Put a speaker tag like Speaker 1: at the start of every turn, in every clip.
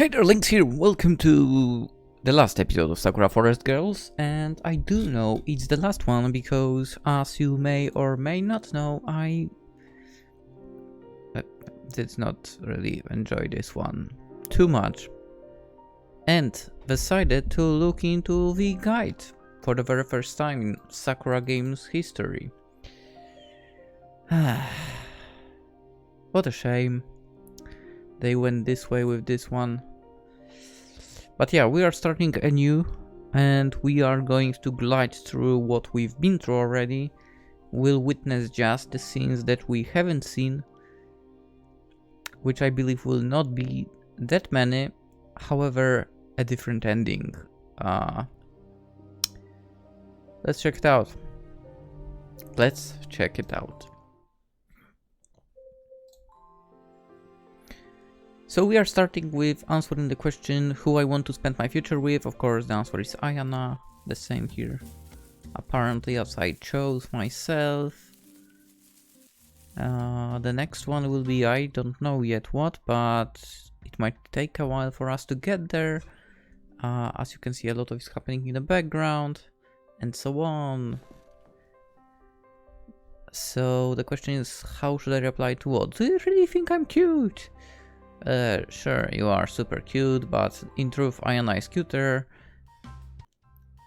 Speaker 1: Hey there, Lynx here. Welcome to the last episode of Sakura Forst Girls, and I do know it's the last one because, as you may or may not know, I did not really enjoy this one too much and decided to look into the guide for the very first time in Sakura games history. What a shame. They went this way with this one. But yeah, we are starting anew and we are going to glide through what we've been through already. We'll witness just the scenes that we haven't seen, which I believe will not be that many, however, a different ending. Let's check it out. Let's check it out. So we are starting with answering the question who I want to spend my future with. Of course, the answer is Aiyana. The same here. Apparently, as I chose myself. The next one will be I don't know yet what, but it might take a while for us to get there. As you can see, a lot of is happening in the background and so on. So the question is, how should I reply to what? Do you really think I'm cute? Sure, you are super cute, but in truth, Aiyana is cuter.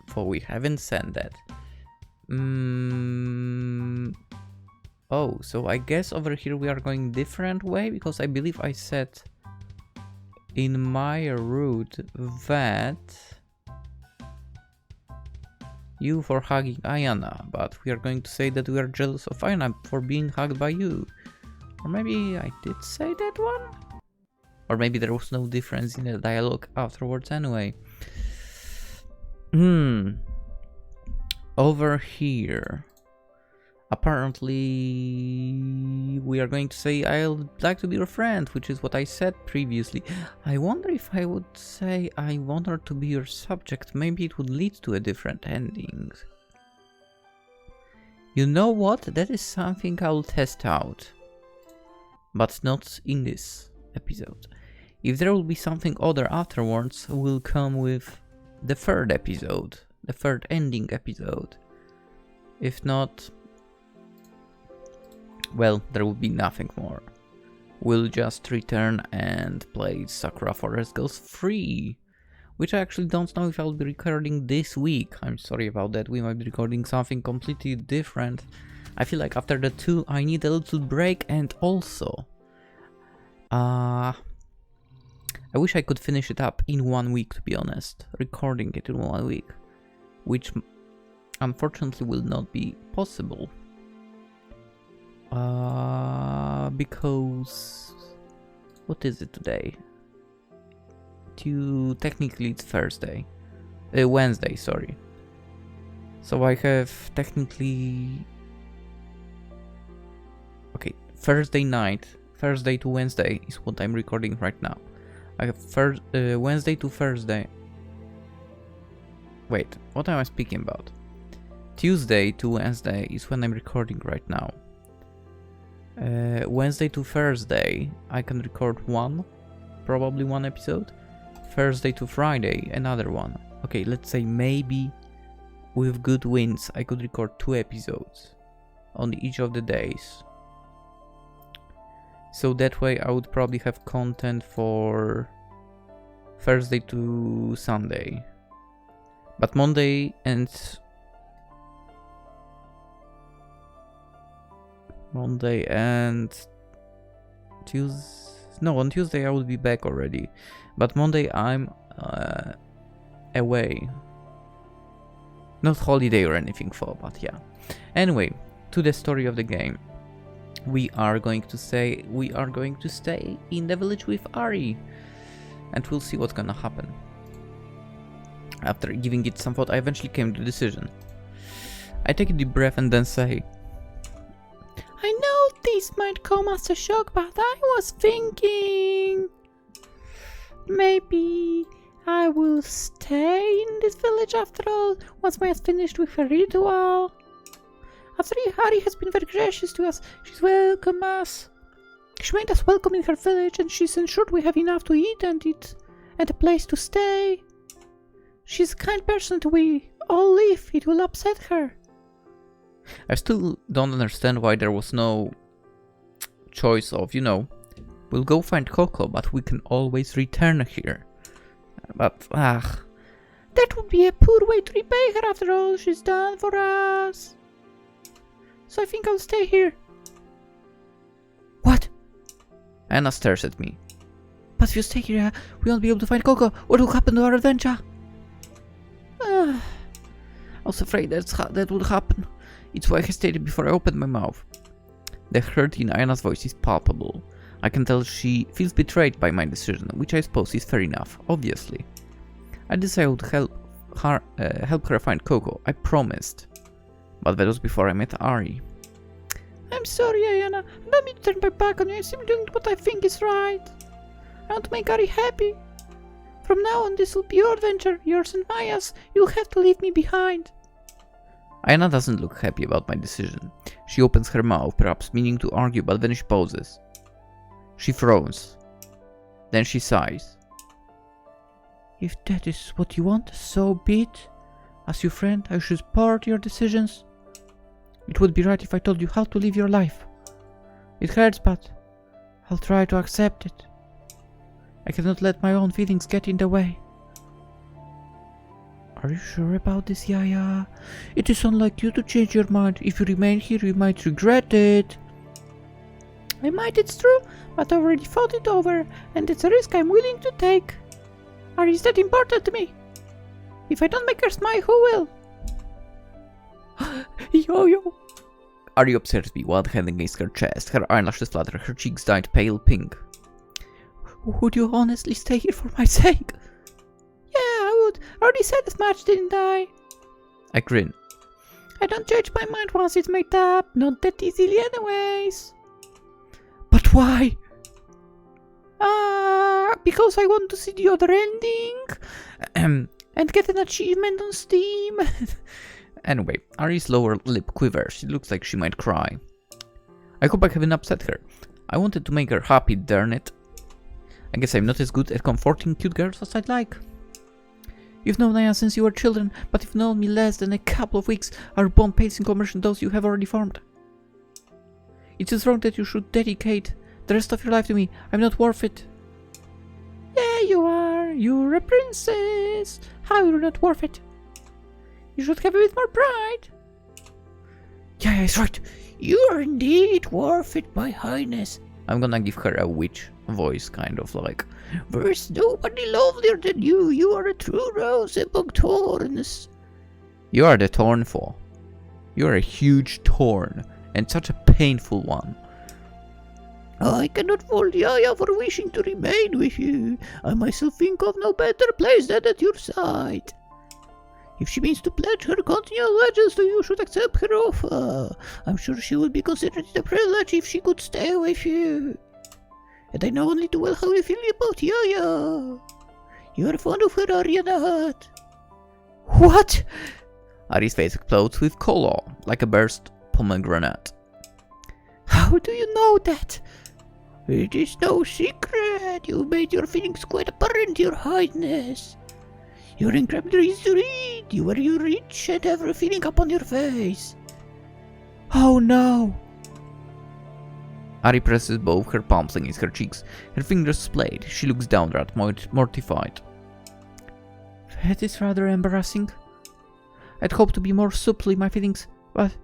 Speaker 1: For we haven't said that. Oh, so I guess over here we are going different way, because I believe I said in my route that you for hugging Aiyana, but we are going to say that we are jealous of Aiyana for being hugged by you. Or maybe I did say that one? Or maybe there was no difference in the dialogue afterwards anyway. Over here. Apparently we are going to say I'd like to be your friend, which is what I said previously. I wonder if I would say I want her to be your subject. Maybe it would lead to a different ending. You know what? That is something I'll test out. But not in this episode. If there will be something other afterwards, we'll come with the third episode, the third ending episode. If not, well, there will be nothing more. We'll just return and play Sakura Forst Girls 3, which I actually don't know if I'll be recording this week. I'm sorry about that, we might be recording something completely different. I feel like after the 2 I need a little break, and also I wish I could finish it up in 1 week, to be honest. Recording it in 1 week. Which unfortunately will not be possible. Because... what is it today? Technically it's Thursday. Wednesday, sorry. So I have technically... okay, Thursday night. Thursday to Wednesday is what I'm recording right now. I have Wednesday to Thursday. Wait, what am I speaking about? Tuesday to Wednesday is when I'm recording right now. Wednesday to Thursday I can record probably one episode. Thursday to Friday another one. Okay, let's say maybe with good wins I could record 2 episodes on each of the days. So that way I would probably have content for Thursday to Sunday. But Monday and Tuesday... no, on Tuesday I will be back already. But Monday I'm away. Not holiday or anything for, but yeah. Anyway, to the story of the game. We are going to stay in the village with Ari, and we'll see what's gonna happen. After giving it some thought, I eventually came to a decision. I take a deep breath and then say, I know this might come as a shock, but I was thinking maybe I will stay in this village after all, once Maia's finished with her ritual. After Ari has been very gracious to us, she's welcomed us. She made us welcome in her village, and she's ensured we have enough to eat and
Speaker 2: and a place to stay. She's a kind person to we all leave. It will upset her.
Speaker 1: I still don't understand why there was no choice of, we'll go find Koko, but we can always return here. But,
Speaker 2: That would be a poor way to repay her after all she's done for us. So I think I'll stay here. What?
Speaker 1: Aiyana stares at me.
Speaker 2: But if you stay here, we won't be able to find Koko. What will happen to our adventure? I was afraid that would happen.
Speaker 1: It's why I hesitated before I opened my mouth. The hurt in Aiyana's voice is palpable. I can tell she feels betrayed by my decision, which I suppose is fair enough, obviously. I decided I would help her find Koko, I promised. But that was before I met Ari.
Speaker 2: I'm sorry, Aiyana. I don't mean to turn my back on you. I'm simply doing what I think is right. I want to make Ari happy. From now on, this will be your adventure, yours and Maia's. You'll have to leave me behind.
Speaker 1: Aiyana doesn't look happy about my decision. She opens her mouth, perhaps meaning to argue, but then she pauses. She frowns. Then she sighs.
Speaker 2: If that is what you want, so be it. As your friend, I should support your decisions. It would be right if I told you how to live your life. It hurts, but I'll try to accept it. I cannot let my own feelings get in the way. Are you sure about this, Yaya? It is unlike you to change your mind. If you remain here, you might regret it. I might, it's true, but I already thought it over, and it's a risk I'm willing to take. Are you that important to me? If I don't make her smile, who will? Yo-yo!
Speaker 1: Ari observes me, one hand against her chest. Her eyelashes flutter, her cheeks dyed pale pink.
Speaker 2: Would you honestly stay here for my sake? Yeah, I would. I already said as much, didn't I?
Speaker 1: I grin.
Speaker 2: I don't change my mind once it's made up. Not that easily anyways. But why? Because I want to see the other ending. And get an achievement on Steam.
Speaker 1: Anyway, Ari's lower lip quivers. She looks like she might cry. I hope I haven't upset her. I wanted to make her happy, darn it. I guess I'm not as good at comforting cute girls as I'd like. You've known Maia since you were children, but you've known me less than a couple of weeks. Our bond pales in comparison to those you have already formed. It is wrong that you should dedicate the rest of your life to me. I'm not worth it.
Speaker 2: Yeah, you are. You're a princess. How are you not worth it? You should have a bit more pride. Yeah, he's right. You are indeed worth it, my highness.
Speaker 1: I'm gonna give her a witch voice, kind of like.
Speaker 2: There's nobody lovelier than you. You are a true rose among thorns.
Speaker 1: You are the thorn for. You are a huge thorn, and such a painful one.
Speaker 2: I cannot fault Yaya for wishing to remain with you. I myself think of no better place than at your side. If she means to pledge her continual allegiance to you, should accept her offer. I'm sure she would be considered it a privilege if she could stay with you. And I know only too well how you feel about Yaya. You are fond of her, are you not? What?
Speaker 1: Ari's face explodes with color, like a burst pomegranate.
Speaker 2: How do you know that? It is no secret. You made your feelings quite apparent, your highness. You're incredibly easy to read. You are you rich and every feeling upon your face. Oh no.
Speaker 1: Ari presses both her palms against her cheeks. Her fingers splayed. She looks downward, mortified.
Speaker 2: That is rather embarrassing. I'd hoped to be more subtle in my feelings, but...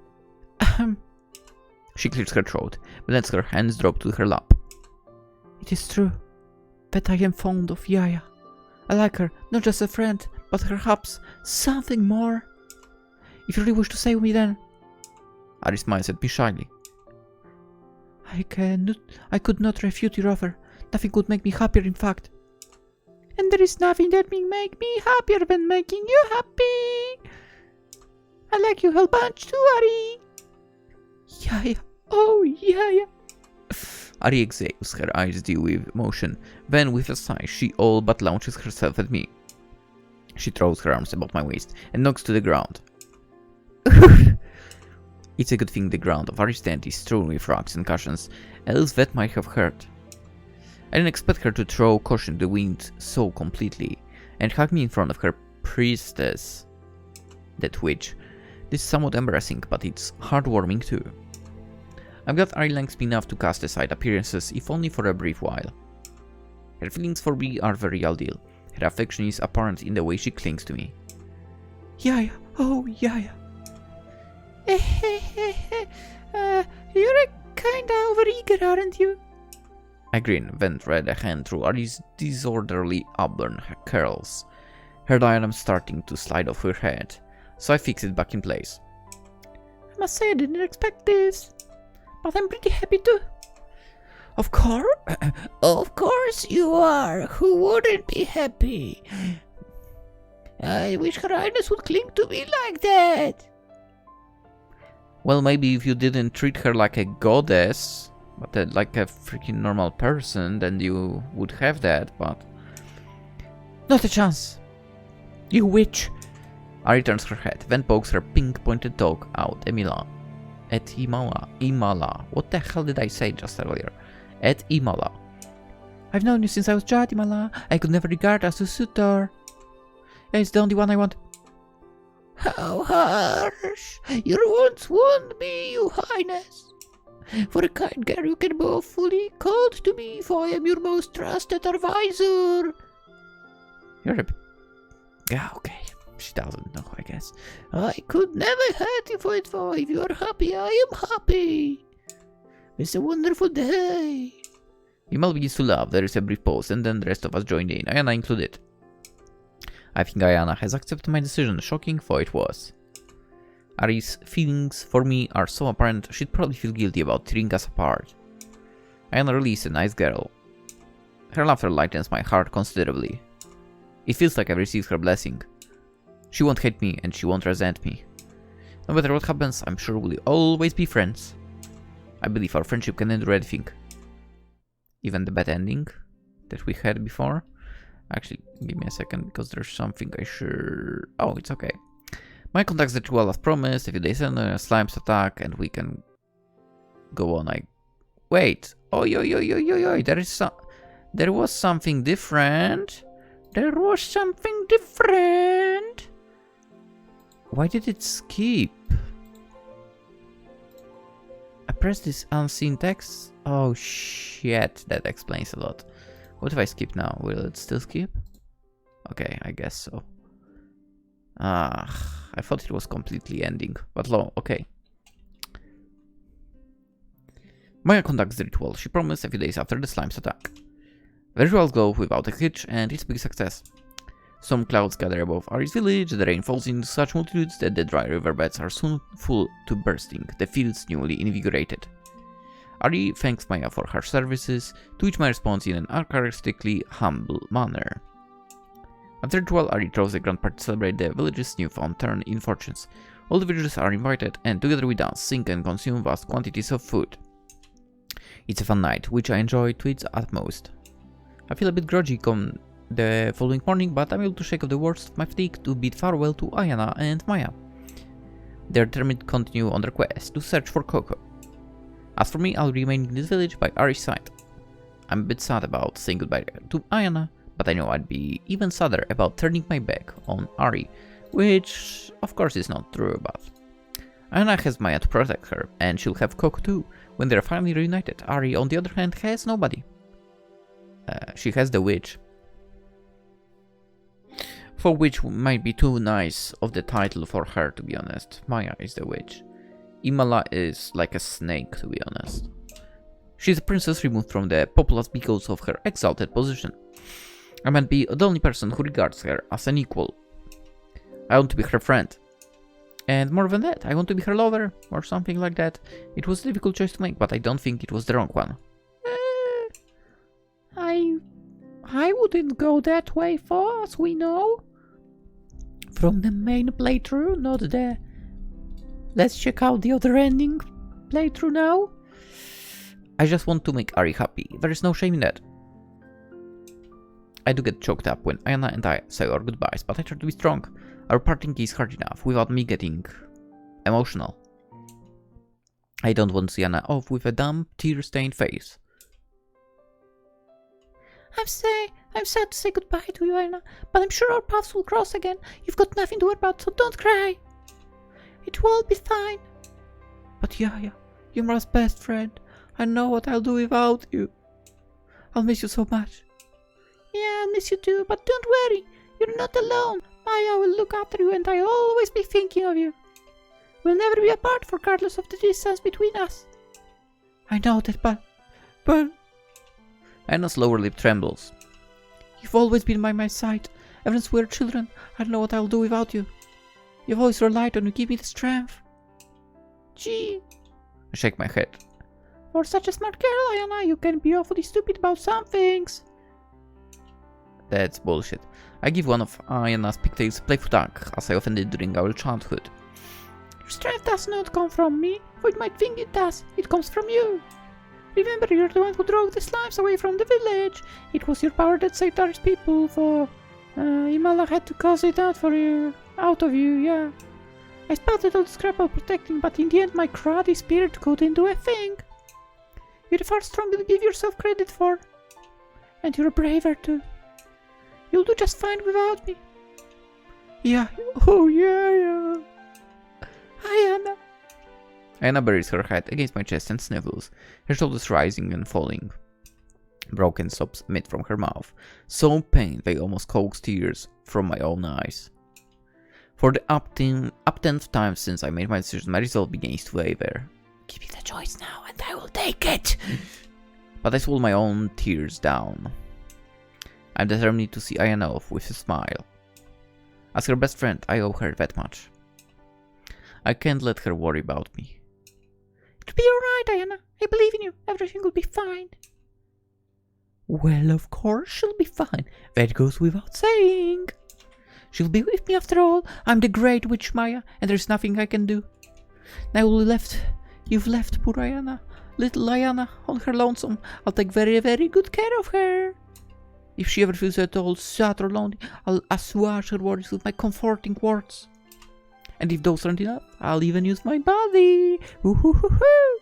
Speaker 1: She clears her throat, but lets her hands drop to her lap.
Speaker 2: It is true that I am fond of Yaya. I like her, not just a friend, but perhaps something more. If you really wish to stay with me then...
Speaker 1: Ari smiles at me shyly.
Speaker 2: I could not refute your offer. Nothing could make me happier, in fact. And there is nothing that will make me happier than making you happy. I like you a whole bunch too, Ari. Yaya. Oh, Yaya.
Speaker 1: Ari exhales, her eyes dim with emotion. Then, with a sigh, she all but launches herself at me. She throws her arms above my waist and knocks to the ground. It's a good thing the ground of Ari's tent is strewn with rocks and cushions, else that might have hurt. I didn't expect her to throw caution to the wind so completely, and hug me in front of her priestess, that witch. This is somewhat embarrassing, but it's heartwarming too. I'm glad PolishLynx been enough to cast aside appearances, if only for a brief while. Her feelings for me are very ideal. Her affection is apparent in the way she clings to me. Yaya, oh Yaya.
Speaker 2: You're kinda overeager, aren't you?
Speaker 1: I grin, then ran a hand through Ari's disorderly auburn curls. Her diadem starting to slide off her head, so I fixed it back in place.
Speaker 2: I must say I didn't expect this, but I'm pretty happy to. Of course you are. Who wouldn't be happy? I wish Her Highness would cling to me like that.
Speaker 1: Well, maybe if you didn't treat her like a goddess, but like a freaking normal person, then you would have that, but...
Speaker 2: Not a chance. You witch.
Speaker 1: Ari turns her head, then pokes her pink-pointed dog out Imala. What the hell did I say just earlier? At Imala.
Speaker 2: I've known you since I was child, Imala. I could never regard as a suitor. It's the only one I want. How harsh! Your wants won't be, your highness. For a kind girl you can both fully called to me, for I am your most trusted advisor.
Speaker 1: You're a... Yeah, okay. She doesn't know, I guess.
Speaker 2: I could never hurt you for it, for if you are happy, I am happy. It's a wonderful day.
Speaker 1: Imal begins to laugh, there is a brief pause, and then the rest of us join in, Aiyana included. I think Aiyana has accepted my decision, shocking though it was. Ari's feelings for me are so apparent, she'd probably feel guilty about tearing us apart. Aiyana really is a nice girl. Her laughter lightens my heart considerably. It feels like I've received her blessing. She won't hate me and she won't resent me. No matter what happens, I'm sure we'll always be friends. I believe our friendship can endure anything. Even the bad ending that we had before. Actually, give me a second, because there's something I should... Oh, it's okay. My contacts the ritual as promised, a few days in, a slimes attack, and we can go on. Wait. Oh, there was something different. There was something different. Why did it skip? I pressed this unseen text. Oh shit, that explains a lot. What if I skip now? Will it still skip? Okay, I guess so. I thought it was completely ending, but okay. Maia conducts the ritual. She promised a few days after the slime's attack. The rituals go without a hitch, and it's a big success. Some clouds gather above Ari's village, the rain falls in such multitudes that the dry riverbeds are soon full to bursting, the fields newly invigorated. Ari thanks Maia for her services, to which Maia responds in an uncharacteristically humble manner. After the ritual, Ari throws a grand party to celebrate the village's newfound turn in fortunes. All the villagers are invited, and together we dance, sing, and consume vast quantities of food. It's a fun night, which I enjoy to its utmost. I feel a bit groggy come the following morning, but I'm able to shake off the worst of my fatigue to bid farewell to Aiyana and Maia. They're determined to continue on their quest to search for Koko. As for me, I'll remain in this village by Ari's side. I'm a bit sad about saying goodbye to Aiyana, but I know I'd be even sadder about turning my back on Ari, which of course is not true, but... Aiyana has Maia to protect her, and she'll have Koko too, when they're finally reunited. Ari, on the other hand, has nobody. She has the witch. For which might be too nice of the title for her, to be honest. Maia is the witch. Imala is like a snake, to be honest. She's a princess removed from the populace because of her exalted position. I might be the only person who regards her as an equal. I want to be her friend. And more than that, I want to be her lover, or something like that. It was a difficult choice to make, but I don't think it was the wrong one. I wouldn't go that way far, as we know. From the main playthrough, not the... Let's check out the other ending playthrough now. I just want to make Ari happy. There is no shame in that. I do get choked up when Aiyana and I say our goodbyes, but I try to be strong. Our parting is hard enough without me getting emotional. I don't want to see Aiyana off with a dumb, tear-stained face.
Speaker 2: I'm sad to say goodbye to you, Aiyana, but I'm sure our paths will cross again. You've got nothing to worry about, so don't cry. It will all be fine. But Yaya, you're my best friend. I know what I'll do without you. I'll miss you so much. Yeah, I'll miss you too, but don't worry. You're not alone. Maia will look after you and I'll always be thinking of you. We'll never be apart regardless of the distance between us. I know that, but...
Speaker 1: Aiyana's lower lip trembles.
Speaker 2: You've always been by my side. Ever since we were children, I don't know what I'll do without you. You've always relied on you, give me the strength. Gee.
Speaker 1: I shake my head.
Speaker 2: For such a smart girl, Aiyana, you can be awfully stupid about some things.
Speaker 1: That's bullshit. I give one of Aiyana's pigtails a playful tug, as I often did during our childhood.
Speaker 2: Your strength does not come from me, though you might think it does. It comes from you. Remember, you're the one who drove the slimes away from the village. It was your power that saved our people, for Imala had to cause it out for you, out of you, yeah. I spouted all the scrap of protecting, but in the end my cruddy spirit couldn't do a thing. You're far stronger than you give yourself credit for. And you're braver too. You'll do just fine without me. Yeah, oh yeah. Aiyana.
Speaker 1: Aiyana buries her head against my chest and sniffles, her shoulders rising and falling. Broken sobs emit from her mouth, so pained they almost coax tears from my own eyes. For the up-tenth time since I made my decision, my resolve begins to waver.
Speaker 2: Give me the choice now and I will take it!
Speaker 1: But I swallow my own tears down. I'm determined to see Aiyana off with a smile. As her best friend, I owe her that much. I can't let her worry about me.
Speaker 2: It'll be alright, Aiyana. I believe in you. Everything will be fine. Well, of course she'll be fine. That goes without saying. She'll be with me after all. I'm the great witch Maia, and there's nothing I can do. Now you've left poor Aiyana, little Aiyana, on her lonesome. I'll take very, very good care of her. If she ever feels at all sad or lonely, I'll assuage her worries with my comforting words. And if those aren't enough, I'll even use my body. Ooh-hoo-hoo-hoo.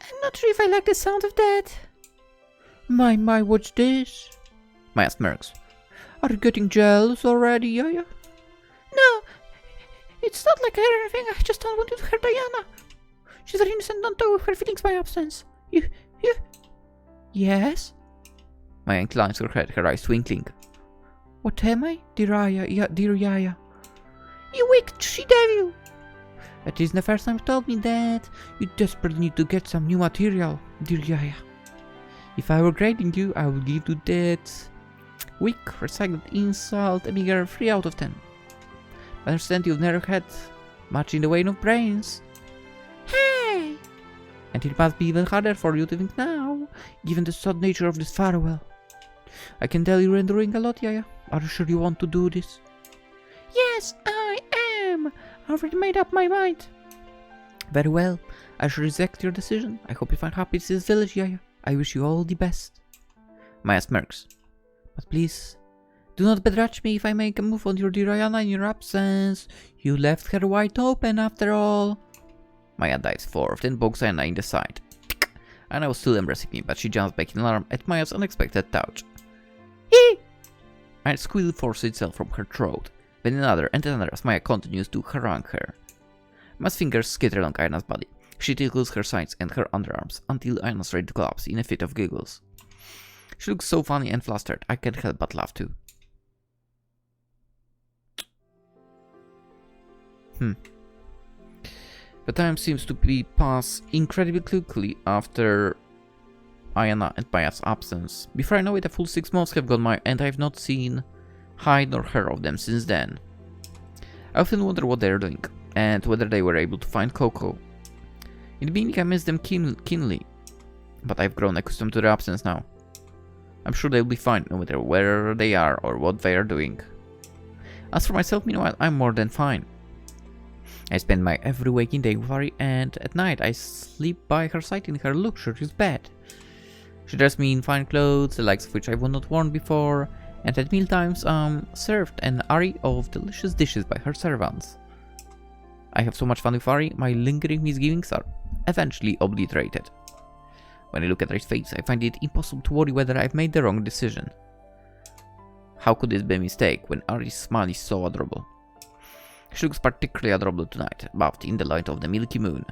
Speaker 2: I'm not sure if I like the sound of that. My, what's this?
Speaker 1: Maia smirks.
Speaker 2: Are you getting jealous already, Yaya? No, it's not like anything. I just don't want you to hurt Aiyana. She's very innocent, don't talk with her feelings by absence. You... Yes?
Speaker 1: Maia inclines her head, her eyes twinkling.
Speaker 2: What am I, dear Yaya? You wicked she-devil! It isn't the first time you told me that. You desperately need to get some new material, dear Yaya. If I were grading you, I would give you that weak, recycled insult a meager 3 out of 10. I understand you've never had much in the way of brains. Hey! And it must be even harder for you to think now, given the sad nature of this farewell. I can tell you're enduring a lot, Yaya. Are you sure you want to do this? Yes, I am! I've already made up my mind. Very well. I shall respect your decision. I hope you find happiness in this village, Yaya. I wish you all the best.
Speaker 1: Maia smirks.
Speaker 2: But please, do not begrudge me if I make a move on your dear Aiyana in your absence. You left her wide open after all.
Speaker 1: Maia dives forward, then pokes Aiyana in the side. Aiyana was still embracing me, but she jumps back in alarm at Maia's unexpected touch.
Speaker 2: Hee!
Speaker 1: A squeal forces itself from her throat, then another and another as Maia continues to harangue her. Maia's fingers skitter along Aiyana's body. She tickles her sides and her underarms until Aiyana's ready to collapse in a fit of giggles. She looks so funny and flustered, I can't help but laugh too. The time seems to be pass incredibly quickly after Aiyana and Maia's absence. Before I know it, a full 6 months have gone by and I have not seen, hide nor heard of them since then. I often wonder what they are doing, and whether they were able to find Koko. In the beginning I missed them keenly, but I've grown accustomed to their absence now. I'm sure they'll be fine, no matter where they are or what they are doing. As for myself, meanwhile, I'm more than fine. I spend my every waking day with Ari, and at night I sleep by her side in her luxurious bed. She dressed me in fine clothes, the likes of which I would not worn before, and at mealtimes served an array of delicious dishes by her servants. I have so much fun with Ari, my lingering misgivings are eventually obliterated. When I look at Ari's face, I find it impossible to worry whether I've made the wrong decision. How could this be a mistake when Ari's smile is so adorable? She looks particularly adorable tonight, bathed in the light of the milky moon.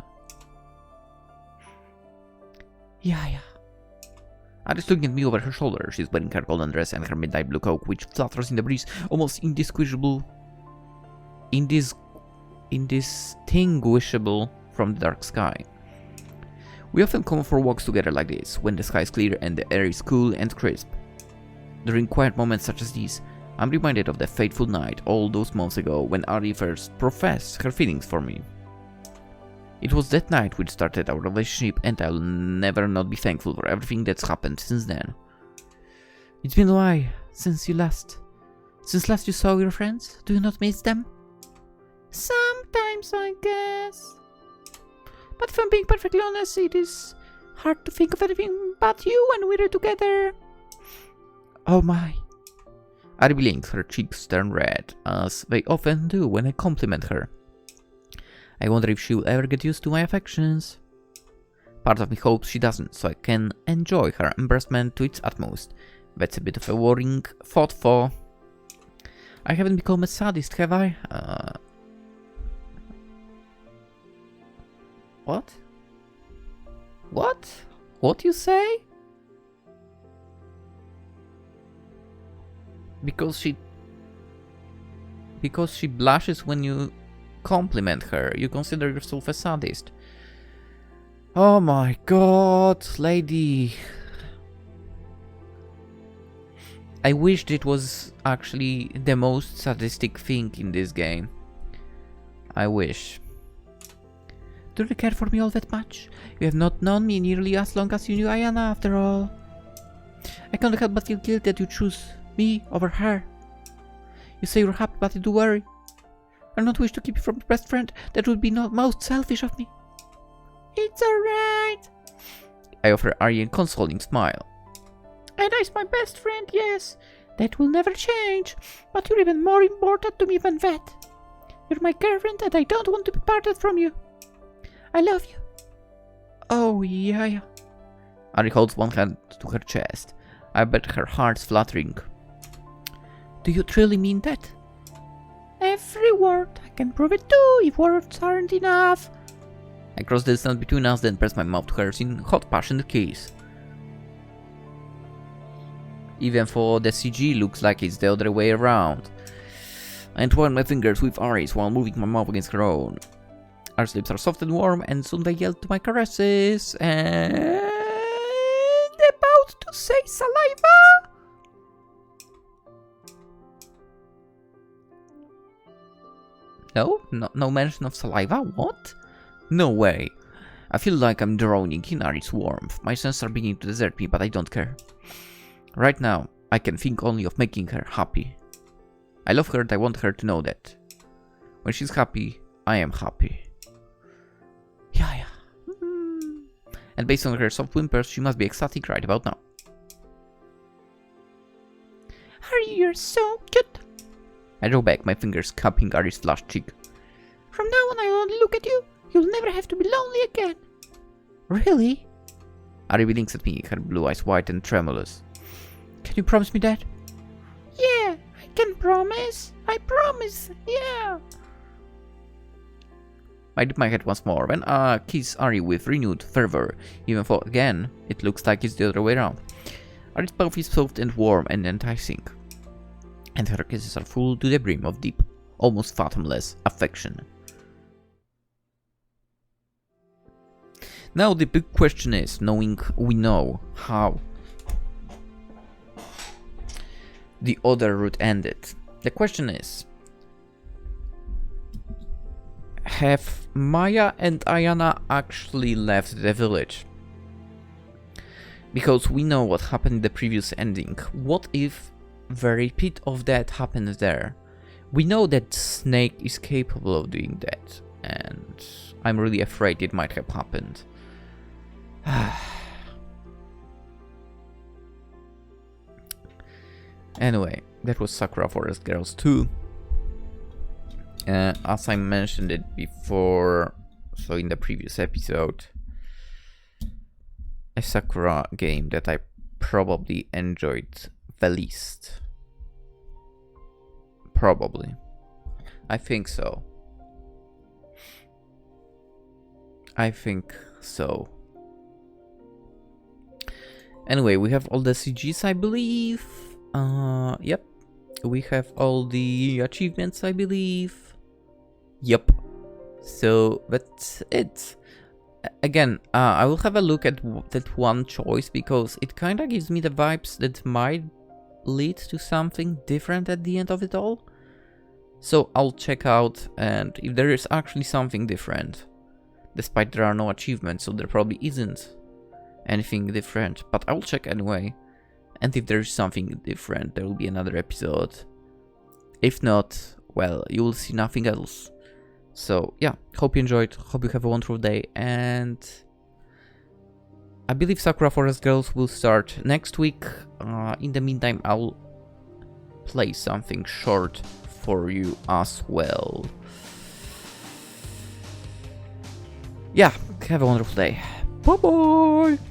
Speaker 1: Yaya. Ari's looking at me over her shoulder. She's wearing her golden dress and her midnight blue coat, which flutters in the breeze, almost indistinguishable from the dark sky. We often come for walks together like this, when the sky is clear and the air is cool and crisp. During quiet moments such as these, I'm reminded of the fateful night all those months ago when Ari first professed her feelings for me. It was that night which started our relationship, and I'll never not be thankful for everything that's happened since then. It's been a while since last you saw your friends. Do you not miss them? Sometimes, I guess. But if I'm being perfectly honest, it is hard to think of anything but you when we're together. Oh my. Ari blinks, her cheeks turn red, as they often do when I compliment her. I wonder if she'll ever get used to my affections. Part of me hopes she doesn't, so I can enjoy her embarrassment to its utmost. That's a bit of a worrying thought, for I haven't become a sadist, have I? What? What? What you say? Because she blushes when you compliment her, you consider yourself a sadist. Oh my god, lady. I wished it was actually the most sadistic thing in this game. I wish. Do you care for me all that much? You have not known me nearly as long as you knew Aiyana, after all. I can't help but feel guilty that you choose me over her. You say you're happy, but do worry. I don't wish to keep you from your best friend. That would be most selfish of me. It's alright. I offer Ari a consoling smile. Aiyana my best friend, yes. That will never change. But you're even more important to me than that. You're my girlfriend and I don't want to be parted from you. I love you. Oh, yeah. Ari holds one hand to her chest. I bet her heart's fluttering. Do you truly mean that? Every word. I can prove it too, if words aren't enough. I cross the distance between us, then press my mouth to hers in hot passionate kiss. Even for the CG, looks like it's the other way around. I entwine my fingers with Ari's while moving my mouth against her own. Ari's lips are soft and warm, and soon they yield to my caresses, and about to say saliva. No mention of saliva? What? No way. I feel like I'm drowning in Ari's warmth. My senses are beginning to desert me, but I don't care. Right now, I can think only of making her happy. I love her and I want her to know that. When she's happy, I am happy. Yeah. And based on her soft whimpers, she must be ecstatic right about now. Ari, you're so cute. I draw back, my fingers cupping Ari's flushed cheek. From now on, I'll only look at you. You'll never have to be lonely again. Really? Ari blinks at me, her blue eyes white and tremulous. Can you promise me that? Yeah, I can promise. I promise, yeah. I dip my head once more, then kiss Ari with renewed fervor, even though again, it looks like it's the other way around. Ari's mouth is soft and warm and enticing, and her kisses are full to the brim of deep, almost fathomless affection. Now the big question is, knowing we know how the other route ended, the question is, have Maia and Aiyana actually left the village? Because we know what happened in the previous ending. What if the repeat of that happened there? We know that Snake is capable of doing that, and I'm really afraid it might have happened. Anyway, that was Sakura Forst Girls 2. As I mentioned it before, so in the previous episode, a Sakura game that I probably enjoyed the least. Probably. I think so. I think so. Anyway, we have all the CGs, I believe. Yep. We have all the achievements, I believe. Yep. So that's it. Again, I will have a look at that one choice because it kind of gives me the vibes that might lead to something different at the end of it all. So I'll check out, and if there is actually something different, despite there are no achievements, so there probably isn't anything different, but I'll check anyway. And if there is something different, there will be another episode. If not, well, you will see nothing else. So yeah, hope you enjoyed, hope you have a wonderful day, and I believe Sakura Forst Girls will start next week. In the meantime, I'll play something short for you as well. Yeah, have a wonderful day. Bye bye!